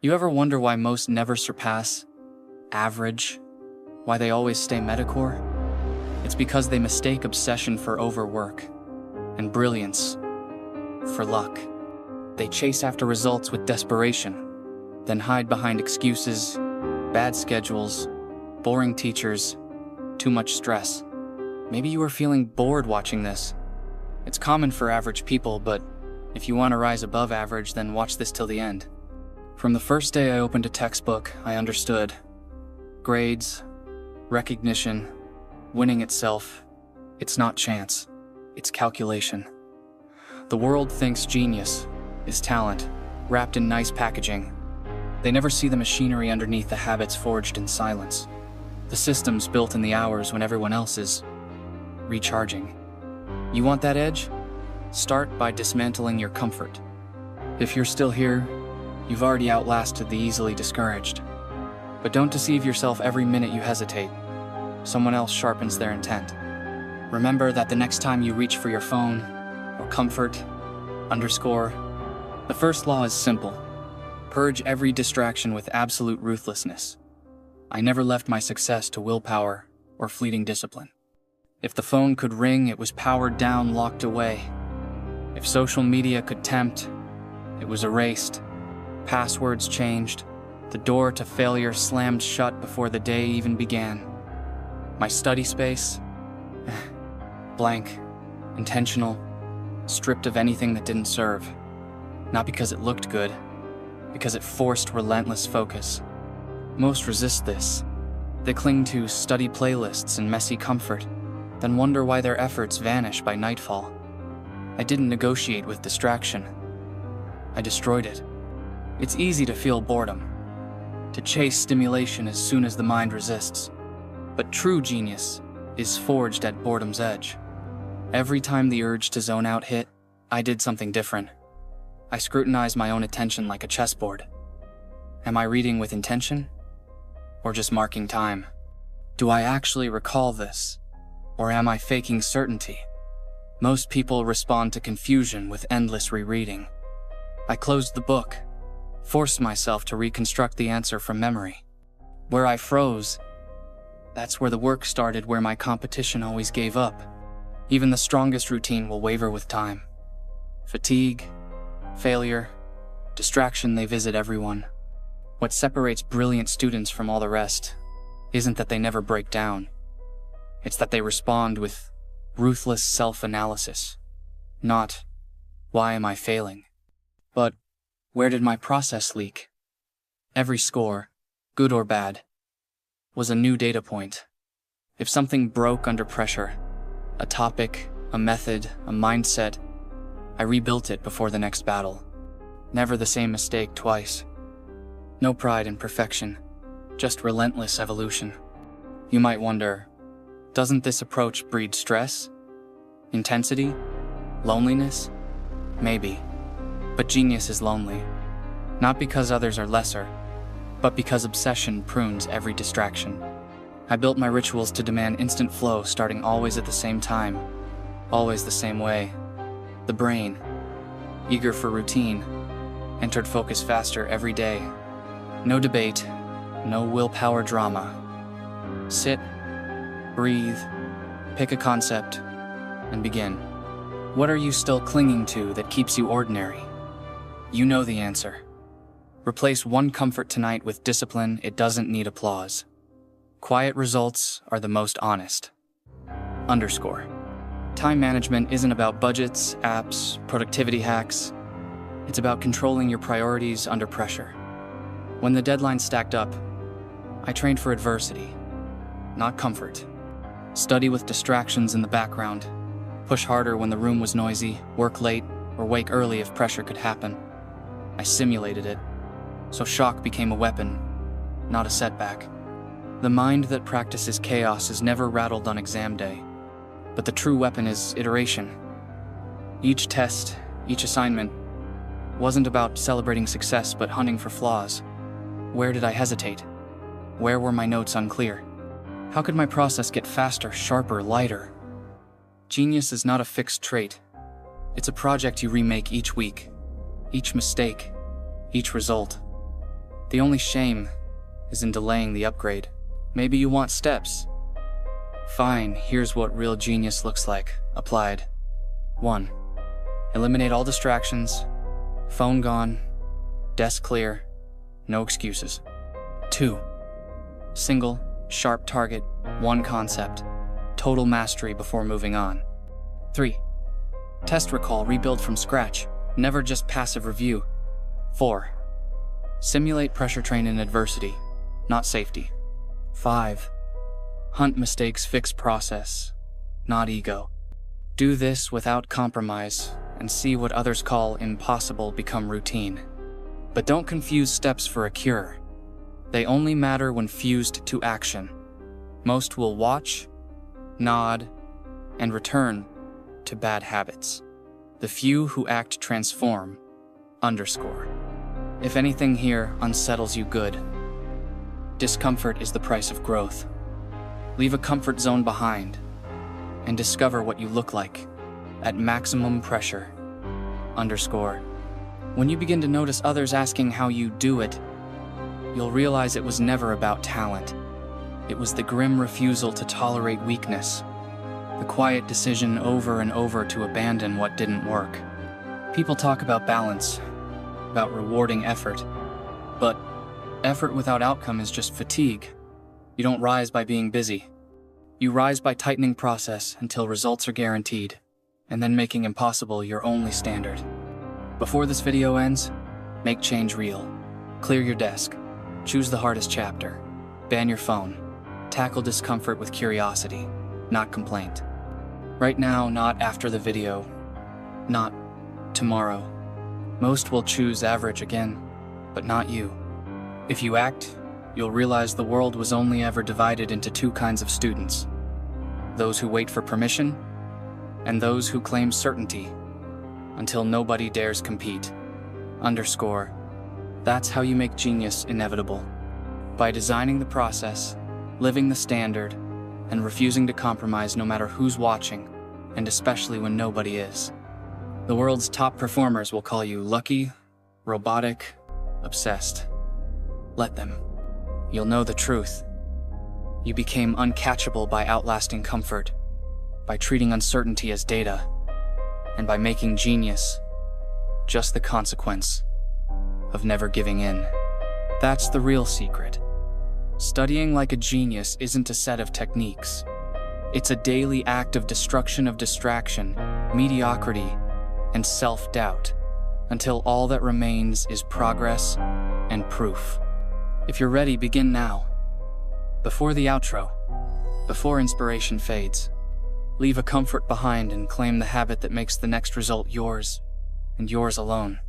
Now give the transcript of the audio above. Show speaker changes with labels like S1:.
S1: You ever wonder why most never surpass average? Why they always stay mediocre? It's because they mistake obsession for overwork and brilliance for luck. They chase after results with desperation, then hide behind excuses, bad schedules, boring teachers, too much stress. Maybe you are feeling bored watching this. It's common for average people, but if you want to rise above average, then watch this till the end. From the first day I opened a textbook, I understood. Grades, recognition, winning itself, it's not chance, it's calculation. The world thinks genius is talent, wrapped in nice packaging. They never see the machinery underneath the habits forged in silence. The systems built in the hours when everyone else is recharging. You want that edge? Start by dismantling your comfort. If you're still here, you've already outlasted the easily discouraged. But don't deceive yourself every minute you hesitate. Someone else sharpens their intent. Remember that the next time you reach for your phone, or comfort, underscore, the first law is simple. Purge every distraction with absolute ruthlessness. I never left my success to willpower or fleeting discipline. If the phone could ring, it was powered down, locked away. If social media could tempt, it was erased. Passwords changed. The door to failure slammed shut before the day even began. My study space? Blank. Intentional. Stripped of anything that didn't serve. Not because it looked good, because it forced relentless focus. Most resist this. They cling to study playlists and messy comfort, then wonder why their efforts vanish by nightfall. I didn't negotiate with distraction. I destroyed it. It's easy to feel boredom, to chase stimulation as soon as the mind resists. But true genius is forged at boredom's edge. Every time the urge to zone out hit, I did something different. I scrutinized my own attention like a chessboard. Am I reading with intention? Or just marking time? Do I actually recall this? Or am I faking certainty? Most people respond to confusion with endless rereading. I closed the book, forced myself to reconstruct the answer from memory. Where I froze, that's where the work started, where my competition always gave up. Even the strongest routine will waver with time. Fatigue, failure, distraction, they visit everyone. What separates brilliant students from all the rest isn't that they never break down. It's that they respond with ruthless self-analysis. Not, why am I failing? But, where did my process leak? Every score, good or bad, was a new data point. If something broke under pressure, a topic, a method, a mindset, I rebuilt it before the next battle. Never the same mistake twice. No pride in perfection, just relentless evolution. You might wonder, doesn't this approach breed stress? Intensity? Loneliness? Maybe. But genius is lonely. Not because others are lesser, but because obsession prunes every distraction. I built my rituals to demand instant flow, starting always at the same time, always the same way. The brain, eager for routine, entered focus faster every day. No debate, no willpower drama. Sit, breathe, pick a concept, and begin. What are you still clinging to that keeps you ordinary? You know the answer. Replace one comfort tonight with discipline. It doesn't need applause. Quiet results are the most honest. Underscore. Time management isn't about budgets, apps, productivity hacks. It's about controlling your priorities under pressure. When the deadline stacked up, I trained for adversity, not comfort. Study with distractions in the background. Push harder when the room was noisy, work late, or wake early if pressure could happen. I simulated it, so shock became a weapon, not a setback. The mind that practices chaos is never rattled on exam day, but the true weapon is iteration. Each test, each assignment, wasn't about celebrating success but hunting for flaws. Where did I hesitate? Where were my notes unclear? How could my process get faster, sharper, lighter? Genius is not a fixed trait. It's a project you remake each week, each mistake, each result. The only shame is in delaying the upgrade. Maybe you want steps. Fine, here's what real genius looks like, applied. 1. Eliminate all distractions. Phone gone. Desk clear. No excuses. 2. Single, sharp target, one concept. Total mastery before moving on. 3. Test recall, rebuild from scratch. Never just passive review. 4. Simulate pressure train in adversity, not safety. 5. Hunt mistakes, fix process, not ego. Do this without compromise and see what others call impossible become routine. But don't confuse steps for a cure. They only matter when fused to action. Most will watch, nod, and return to bad habits. The few who act transform, underscore. If anything here unsettles you, good. Discomfort is the price of growth. Leave a comfort zone behind and discover what you look like at maximum pressure, underscore. When you begin to notice others asking how you do it, you'll realize it was never about talent. It was the grim refusal to tolerate weakness, the quiet decision over and over to abandon what didn't work. People talk about balance, about rewarding effort, but effort without outcome is just fatigue. You don't rise by being busy. You rise by tightening process until results are guaranteed, and then making impossible your only standard. Before this video ends, make change real. Clear your desk. Choose the hardest chapter. Ban your phone. Tackle discomfort with curiosity, not complaint. Right now, not after the video. Not tomorrow. Most will choose average again, but not you. If you act, you'll realize the world was only ever divided into two kinds of students. Those who wait for permission, and those who claim certainty, until nobody dares compete, underscore. That's how you make genius inevitable. By designing the process, living the standard, and refusing to compromise no matter who's watching, and especially when nobody is. The world's top performers will call you lucky, robotic, obsessed. Let them. You'll know the truth. You became uncatchable by outlasting comfort, by treating uncertainty as data, and by making genius just the consequence of never giving in. That's the real secret. Studying like a genius isn't a set of techniques. It's a daily act of destruction of distraction, mediocrity, and self-doubt, until all that remains is progress and proof. If you're ready, begin now. Before the outro, before inspiration fades, leave a comfort behind and claim the habit that makes the next result yours, and yours alone.